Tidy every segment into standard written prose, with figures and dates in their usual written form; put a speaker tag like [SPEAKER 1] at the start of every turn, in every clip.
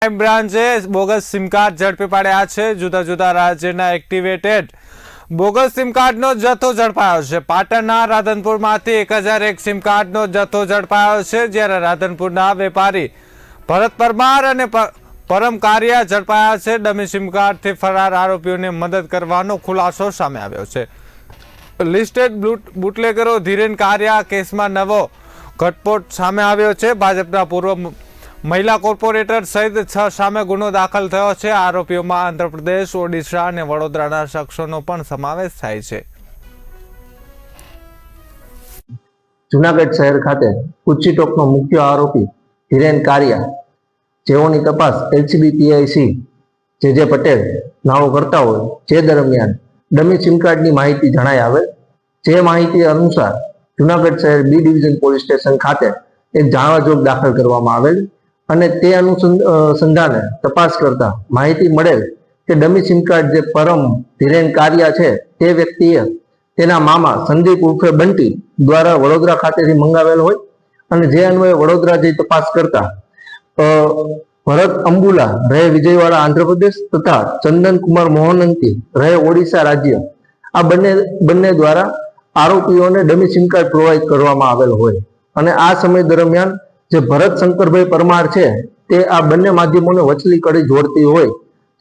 [SPEAKER 1] Crime બ્રાન્ચે bogus sim card ઝડપી પાડ્યા છે। જુદા જુદા રાજ્યના એક્ટિવેટેડ બોગસ સિમ કાર્ડનો જથ્થો ઝડપાયો છે। પાટણના રાધનપુરમાંથી 1001 સિમ કાર્ડનો જથ્થો ઝડપાયો છે, જ્યારે રાધનપુરના વેપારી ભરત પરમાર અને પરમ કારિયા ઝડપાયા છે। ડમી સિમ કાર્ડથી ફરાર આરોપીઓને મદદ કરવાનો ખુલાસો સામે આવ્યો છે। લિસ્ટેડ બુટલેગરો ધીરેન કારિયા કેસમાં નવો ઘટસ્ફોટ સામે આવ્યો છે। ભાજપના પૂર્વ મહિલા કોર્પોરેટર સહિત 6 સામે ગુનો દાખલ થયો છે। આરોપીઓમાં આંધ્રપ્રદેશ, ઓડિશા અને વડોદરાના શખ્સોનો પણ સમાવેશ થાય છે।
[SPEAKER 2] જૂનાગઢ શહેર ખાતે ઉચ્ચીટોકનો મુખ્ય આરોપી ધીરેન કારિયા, જેઓની તપાસ એલસીબી પીઆઈસી જે પટેલ નાઓ કરતા હોય, જે દરમિયાન ડમી સિમ કાર્ડની માહિતી જણાઈ આવેલ। જે માહિતી અનુસાર જૂનાગઢ શહેર બી ડિવિઝન પોલીસ સ્ટેશન ખાતે એક જાણવાજોગ દાખલ કરવામાં આવેલ અને તે અનુસંધાને તપાસ કરતા માહિતી મળેલ કે ડમી સિમ કાર્ડ જે પરમ ધીરેન કારિયા છે, તે વ્યક્તિએ તેના મામા સંદીપ ઉર્ફે બંટી દ્વારા વડોદરા ખાતેથી મંગાવેલ હોય અને જે અન્વયે વડોદરા જઈ તપાસ કરતા ભરત અંબુલા રહે વિજયવાડા આંધ્રપ્રદેશ તથા ચંદન કુમાર મોહનંતી રહે ઓડિશા રાજ્ય, આ બંને દ્વારા આરોપીઓને ડમી સિમ કાર્ડ પ્રોવાઈડ કરવામાં આવેલ હોય અને આ સમય દરમિયાન જે ભરત શંકરભાઈ પરમાર છે, તે આ બંને માધ્યમોને વચલી કડી જોડતી હોય,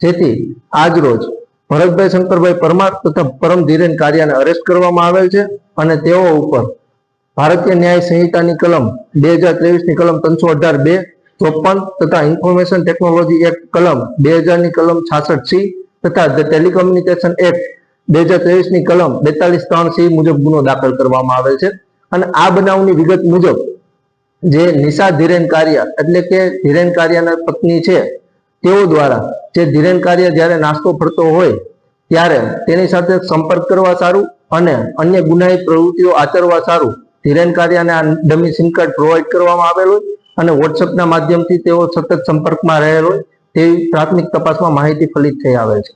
[SPEAKER 2] જેથી આજ રોજ ભરતભાઈ શંકરભાઈ પરમાર તથા પરમ ધીરેન કારિયાને અરેસ્ટ કરવામાં આવેલ છે અને તેઓ ઉપર ભારતીય ન્યાય સંહિતાની કલમ 2023ની કલમ 318(2) 54 તથા ઇન્ફોર્મેશન ટેકનોલોજી એક્ટ કલમ 2000ની કલમ 66C તથા ટેલિકોમ્યુનિકેશન એક્ટ 2023ની કલમ 42(3)C મુજબ ગુનો દાખલ કરવામાં આવેલ છે। અને આ બનાવની વિગત મુજબ જે નિશા ધીરેન કારિયા એટલે કે ધીરેન કારિયાના પત્ની છે, તેઓ દ્વારા જે ધીરેન કારિયા જ્યારે નાસ્તો ફરતો હોય ત્યારે તેની સાથે સંપર્ક કરવા સારું અને અન્ય ગુનાહિત પ્રવૃત્તિઓ આચરવા સારું ધીરેન કારિયાને આ ડમી સિમ કાર્ડ પ્રોવાઈડ કરવામાં આવેલ હોય અને વોટ્સએપના માધ્યમથી તેઓ સતત સંપર્કમાં રહેલ હોય તેવી પ્રાથમિક તપાસમાં માહિતી ફલિત થઈ આવેલ છે।